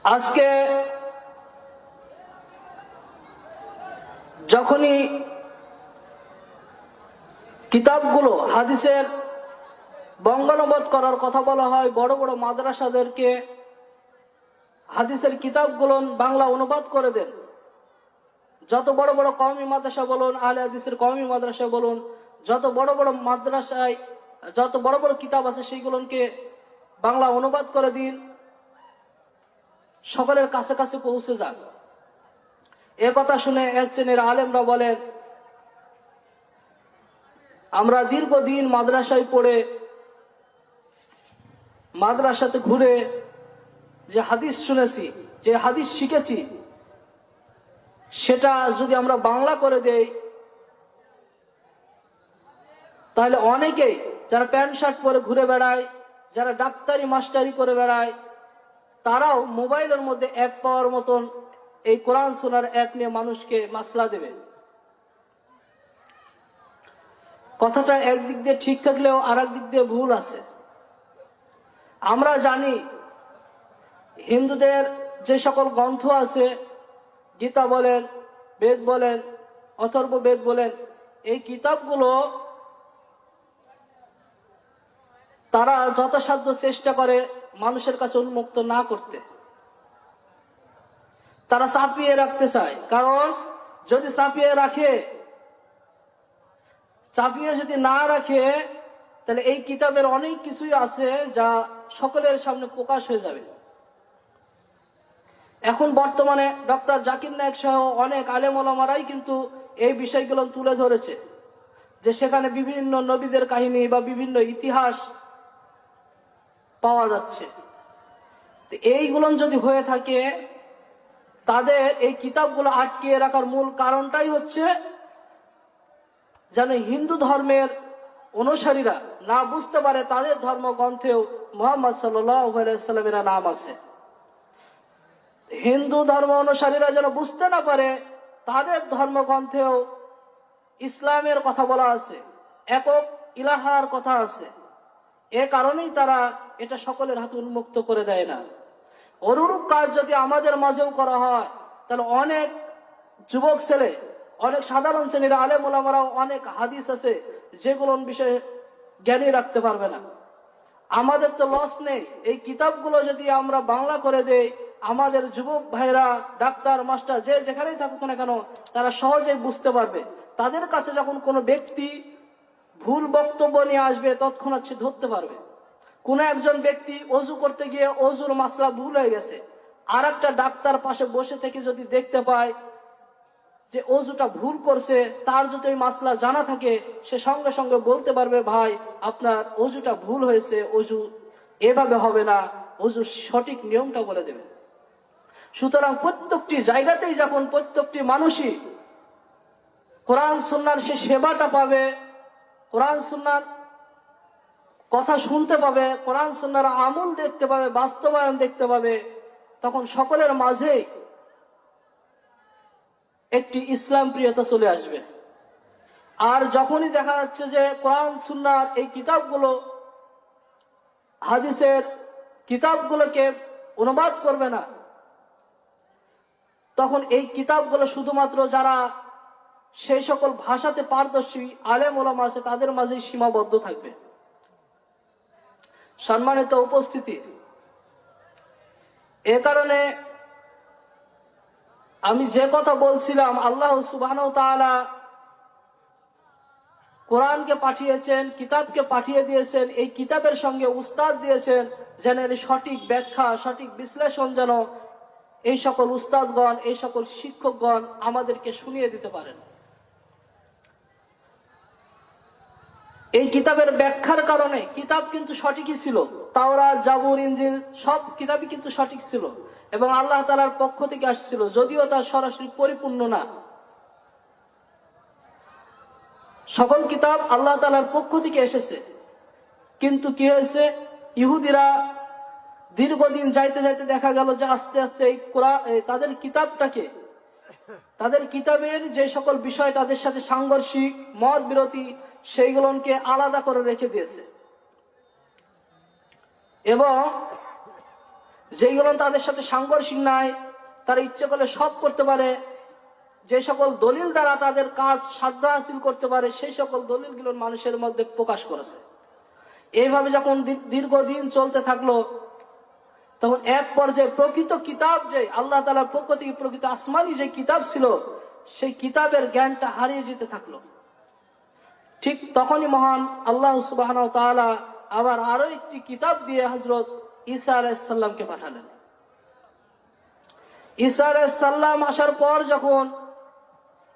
আজকে যখনই কিতাবগুলো হাদিসের বঙ্গানুবাদ করার কথা বলা হয়, বড় বড় মাদ্রাসাদেরকে হাদিসের কিতাবগুলো বাংলা অনুবাদ করে দেন। যত বড় বড় কওমি মাদ্রাসা বলুন, আহলে হাদিসের কওমি মাদ্রাসা বলুন, যত বড় বড় মাদ্রাসায় যত বড় বড় কিতাব আছে সেইগুলোকে বাংলা অনুবাদ করে দিন, সকলের কাছে কাছে পৌঁছে যান। এ কথা শুনে এক শ্রেণীর আলেমরা বলেন, আমরা দীর্ঘদিন মাদ্রাসায় পড়ে মাদ্রাসাতে ঘুরে যে হাদিস শুনেছি, যে হাদিস শিখেছি, সেটা যদি আমরা বাংলা করে দেই তাহলে অনেকেই যারা প্যান্ট শার্ট পরে ঘুরে বেড়ায়, যারা ডাক্তারি মাস্টারি করে বেড়ায়, তারাও মোবাইলের মধ্যে অ্যাপ পাওয়ার মতন এই কোরআন সুন্নাহর অ্যাপ নিয়ে মানুষকে মাসলা দেবে। কথাটা একদিক দিয়ে ঠিক থাকলেও আর এক দিক দিয়ে ভুল আছে। আমরা জানি হিন্দুদের যে সকল গ্রন্থ আছে, গীতা বলেন, বেদ বলেন, অথর্ব বেদ বলেন, এই কিতাবগুলো তারা যথাসাধ্য চেষ্টা করে মানুষের কাছে উন্মুক্ত না করতে। তারা চাপিয়ে রাখতে চায়, কারণ যদি চাপিয়ে রাখে, চাপিয়ে যদি না রাখে, তাহলে এই কিতাবের অনেক কিছুই আছে যা সকলের সামনে প্রকাশ হয়ে যাবে। এখন বর্তমানে ডক্টর জাকির নায়েক সহ অনেক আলেম ওলামারাই কিন্তু এই বিষয়গুলো তুলে ধরেছে, যে সেখানে বিভিন্ন নবীদের কাহিনী বা বিভিন্ন ইতিহাস পাওয়া যাচ্ছে। এইগুলো যদি হয়ে থাকে, তাদের এই কিতাবগুলো আটকিয়ে রাখার মূল কারণটাই হচ্ছে যেন হিন্দু ধর্মের অনুসারীরা না বুঝতে পারে তাদের ধর্মগ্রন্থেও মুহাম্মদ সাল্লাল্লাহু আলাইহি সাল্লামের নাম আছে। হিন্দু ধর্ম অনুসারীরা যেন বুঝতে না পারে তাদের ধর্মগ্রন্থেও ইসলামের কথা বলা আছে, একক ইলাহার কথা আছে। এ কারণেই তারা এটা সকলের হাতে উন্মুক্ত করে দেয় না। অনুরূপ কাজ যদি আমাদের মাঝেও করা হয়, তাহলে অনেক যুবক ছেলে, অনেক সাধারণ শ্রেণীর আলেম ওলামারাও অনেক হাদিস আছে যেগুলোর বিষয়ে জ্ঞানী রাখতে পারবে না। আমাদের তো লস নেই। এই কিতাবগুলো যদি আমরা বাংলা করে দেই, আমাদের যুবক ভাইরা, ডাক্তার, মাস্টার, যে যেখানেই থাকুক না কেন, তারা সহজেই বুঝতে পারবে। তাদের কাছে যখন কোনো ব্যক্তি ভুল বক্তব্য নিয়ে আসবে, তৎক্ষণাৎ সে ধরতে পারবে। কোন একজন ব্যক্তি অজু করতে গিয়ে অজুর মাসলা ভুল হয়ে গেছে, আর একটা ডাক্তার পাশে বসে থেকে যদি দেখতে পায় যে অজুটা ভুল করছে, তার যদি ওই মাসলা জানা থাকে, সে সঙ্গে সঙ্গে বলতে পারবে, ভাই আপনার অজুটা ভুল হয়েছে, অজু এভাবে হবে না, অজু সঠিক নিয়মটা বলে দেবে। সুতরাং প্রত্যেকটি জায়গাতেই যখন প্রত্যেকটি মানুষই কোরআন সুন্নাহর সে সেবাটা পাবে, কোরআন সুন্নাহর কথা শুনতে পাবে, কোরআন সুন্নাহর আমল দেখতে পাবে, বাস্তবায়ন দেখতে পাবে, তখন সকলের মাঝেই একটি ইসলাম প্রিয়তা চলে আসবে। আর যখনই দেখা যাচ্ছে যে কোরআন সুন্নাহর এই কিতাবগুলো, হাদিসের কিতাবগুলোকে অনুবাদ করবে না, তখন এই কিতাবগুলো শুধুমাত্র যারা সেই সকল ভাষাতে পারদর্শী আলেম ওলামা আছে তাদের মাঝেই সীমাবদ্ধ থাকবে। সম্মানিত উপস্থিতি, এ কারণে আমি যে কথা বলছিলাম, আল্লাহ সুবহানাহু ওয়া তাআলা কোরআনকে পাঠিয়েছেন, কিতাবকে পাঠিয়ে দিয়েছেন, এই কিতাবের সঙ্গে উস্তাদ দিয়েছেন, যেন এর সঠিক ব্যাখ্যা, সঠিক বিশ্লেষণ যেন এই সকল উস্তাদগণ, এই সকল শিক্ষকগণ আমাদেরকে শুনিয়ে দিতে পারেন। এই কিতাবের ব্যাখ্যার কারণে কিতাব কিন্তু সঠিকই ছিল, তাওরাত, জাবুর, ইনজিল সব কিতাবই কিন্তু সঠিক ছিল এবং আল্লাহ তাআলার পক্ষ থেকে আসছিল, যদিও তা সরাসরি পরিপূর্ণ না। সকল কিতাব আল্লাহ তাআলার পক্ষ থেকে এসেছে, কিন্তু কি হয়েছে, ইহুদিরা দীর্ঘদিন যাইতে যাইতে দেখা গেল যে আস্তে আস্তে এই কোরআন, তাদের কিতাবটাকে, তাদের কিতাবের যে সকল বিষয় তাদের সাথে সাংঘর্ষিক, মত বিরোধী, সেইগুলোকে আলাদা করে রেখে দিয়েছে। এবং যেগুলো তাদের সাথে সাংঘর্ষিক নাই, তারা ইচ্ছে করলে সব করতে পারে, যে সকল দলিল দ্বারা তাদের কাজ সাধ্য হাসিল করতে পারে সেই সকল দলিলগুলো মানুষের মধ্যে প্রকাশ করেছে। এইভাবে যখন দীর্ঘদিন চলতে থাকলো, তখন এক পর্যায়ে প্রকৃত কিতাব, যে আল্লাহ তাআলার পক্ষ থেকে প্রকৃত আসমানি যে কিতাব ছিল, সেই কিতাবের জ্ঞানটা হারিয়ে যেতে থাকলো। ঠিক তখনই মহান আল্লাহ সুবহানাহু ওয়া তাআলা আবার আরো একটি কিতাব দিয়ে হযরত ঈসা আলাইহিস সালামকে পাঠালেন। ঈসা আলাইহিস সালাম আসার পর যখন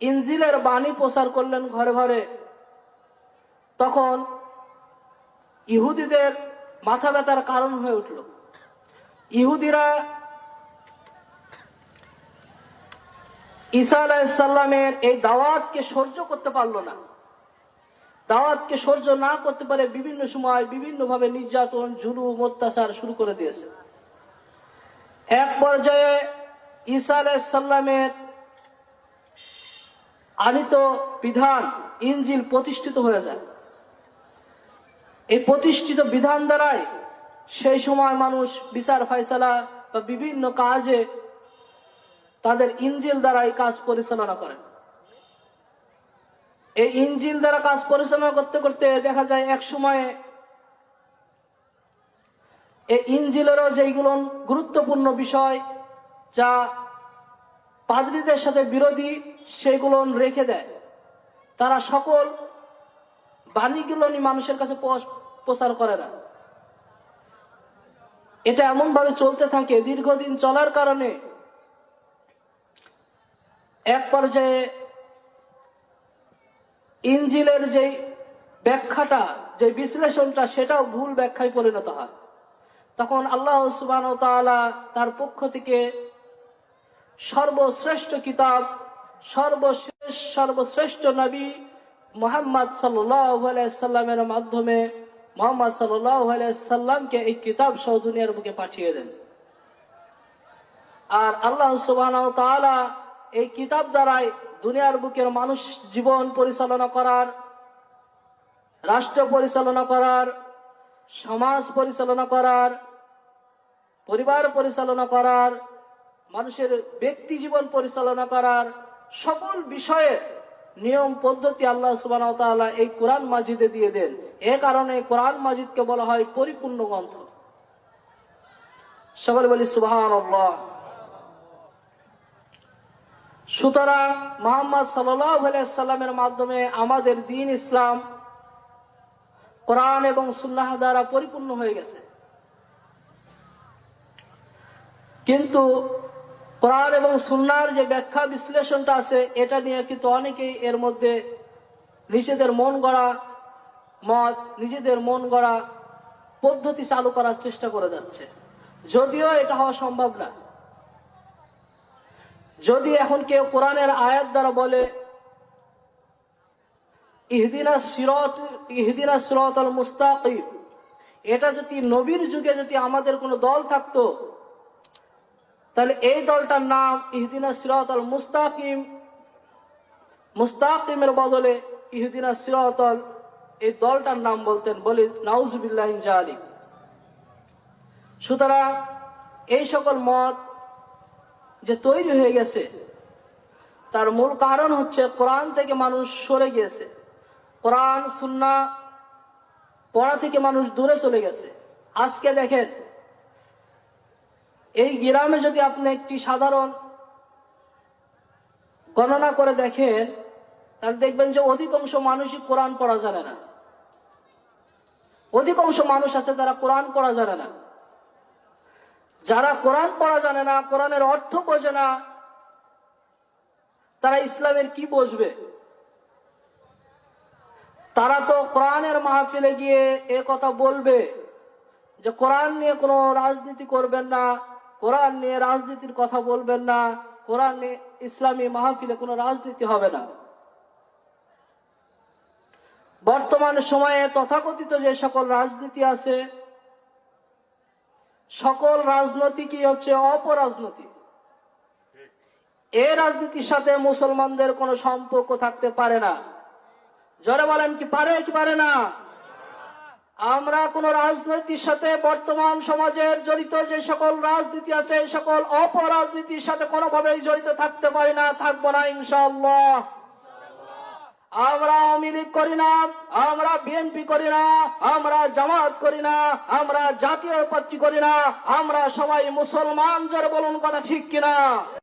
ইনজিলের বাণী প্রচার করলেন ঘরে ঘরে, তখন ইহুদিদের মাথা ব্যথার কারণ হয়ে উঠল। ইহুদিরা ঈসা আলাইহিস সালামের এই দাওয়াতকে সহ্য করতে পারলো না। দাওয়াতকে সহ্য না করতে পারে বিভিন্ন সময় বিভিন্ন ভাবে নির্যাতন, জুলুম, অত্যাচার শুরু করে দিয়েছে। এক পর্যায়ে ঈসা আলাইহিস সালামের আনিত বিধান ইনজিল প্রতিষ্ঠিত হয়ে যায়। এই প্রতিষ্ঠিত বিধান দ্বারাই সেই সময় মানুষ বিচার ফায়সালা বা বিভিন্ন কাজে তাদের ইনজিল দ্বারাই কাজ পরিচালনা করেন। এই ইনজিল দ্বারা কাজ পরিচালনা করতে করতে দেখা যায় এক সময়ে এই ইনজিলেরও যেগুলো গুরুত্বপূর্ণ বিষয় যা পাদ্রীদের সাথে বিরোধী, সেগুলো রেখে দেয়। তারা সকল বাণীগুলো মানুষের কাছে প্রচার করে না। এটা এমন ভাবে চলতে থাকে, দীর্ঘদিন চলার কারণে এক পর্যায়ে ইনজিলের যে ব্যাখ্যাটা, যে বিশ্লেষণটা, সেটাও ভুল ব্যাখ্যায় পরিণত হয়। তখন আল্লাহ সুবহানাহু ওয়া তাআলা তার পক্ষ থেকে সর্বশ্রেষ্ঠ কিতাব, সর্বশ্রেষ্ঠ নবী মুহাম্মদ সাল্লাল্লাহু আলাইহি সাল্লামের মাধ্যমে মুহাম্মদ সাল্লাল্লাহু আলাইহি সাল্লামকে এই কিতাব সহ দুনিয়ার বুকে পাঠিয়ে দেন। আর আল্লাহ সুবহানাহু ওয়া তাআলা এই কিতাব দ্বারাই দুনিয়ার বুকের মানুষ জীবন পরিচালনা করার, রাষ্ট্র পরিচালনা করার, সমাজ পরিচালনা করার, পরিবার পরিচালনা করার, মানুষের ব্যক্তি জীবন পরিচালনা করার সকল বিষয়ের নিয়ম পদ্ধতি আল্লাহ সুবহানাহু ওয়া তাআলা এই কোরআন মাজিদে দিয়ে দেন। এ কারণে কোরআন মাজিদকে বলা হয় পরিপূর্ণ গ্রন্থ। সকলে বলি সুবহানাল্লাহ। সুতরাং মুহাম্মদ সাল্লাল্লাহু আলাইহি সাল্লামের মাধ্যমে আমাদের দ্বীন ইসলাম কোরআন এবং সুন্নাহ দ্বারা পরিপূর্ণ হয়ে গেছে। কিন্তু কোরআন এবং সুন্নাহর যে ব্যাখ্যা বিশ্লেষণটা আছে, এটা নিয়ে কিন্তু অনেকেই এর মধ্যে নিজেদের মন গড়া মত, নিজেদের মন গড়া পদ্ধতি চালু করার চেষ্টা করে যাচ্ছে, যদিও এটা হওয়া সম্ভব না। যদি এখন কেউ কোরআনের আয়াত দ্বারা বলে ইহদিনাস সিরাতাল মুস্তাকিম, এটা যদি নবীর যুগে যদি আমাদের কোনো দল থাকতো, তাহলে এই দলটার নাম ইহদিনাস সিরাতাল মুস্তাকিম, মুস্তাকিমের বদলে ইহদিনাস সিরাতাল, এই দলটার নাম বলতেন। বলি নাউজুবিল্লাহি মিন যালিক। সুতরাং এই সকল মত যে তৈরি হয়ে গেছে, তার মূল কারণ হচ্ছে কোরআন থেকে মানুষ সরে গিয়েছে, কোরআন সুন্নাহ পড়া থেকে মানুষ দূরে চলে গেছে। আজকে দেখেন, এই গ্রামে যদি আপনি একটি সাধারণ গণনা করে দেখেন, তাহলে দেখবেন যে অধিকাংশ মানুষই কোরআন পড়া জানে না। অধিকাংশ মানুষ আছে তারা কোরআন পড়া জানে না। যারা কোরআন পড়া জানে না, কোরআনের অর্থ বোঝে না, তারা ইসলামের কি বুঝবে? তারা তো কোরআনের মাহফিলে গিয়ে এ কথা বলবে যে কোরআন নিয়ে কোনো রাজনীতি করবেন না, কোরআন নিয়ে রাজনীতির কথা বলবেন না, কোরআন নিয়ে ইসলামী মাহফিলে কোনো রাজনীতি হবে না। বর্তমান সময়ে তথাকথিত যে সকল রাজনীতি আছে, সকল রাজনীতিকই হচ্ছে অপরাজনীতি। এই রাজনীতির সাথে মুসলমানদের কোনো সম্পর্ক থাকতে পারে না। জোরে বলেন, কি পারে কি পারে না? আমরা কোন রাজনৈতিক সাথে বর্তমান সমাজের জড়িত যে সকল রাজনীতি আছে এই সকল অপরাজনীতির সাথে কোনোভাবেই জড়িত থাকতে পারি না, থাকবো না ইনশাআল্লাহ। আমরা আওয়ামী লীগ করি না, আমরা বিএনপি করি না, আমরা জামাত করি না, আমরা জাতীয় পার্টি করি না, আমরা সবাই মুসলমান। যারা বলুন কথা ঠিক কিনা?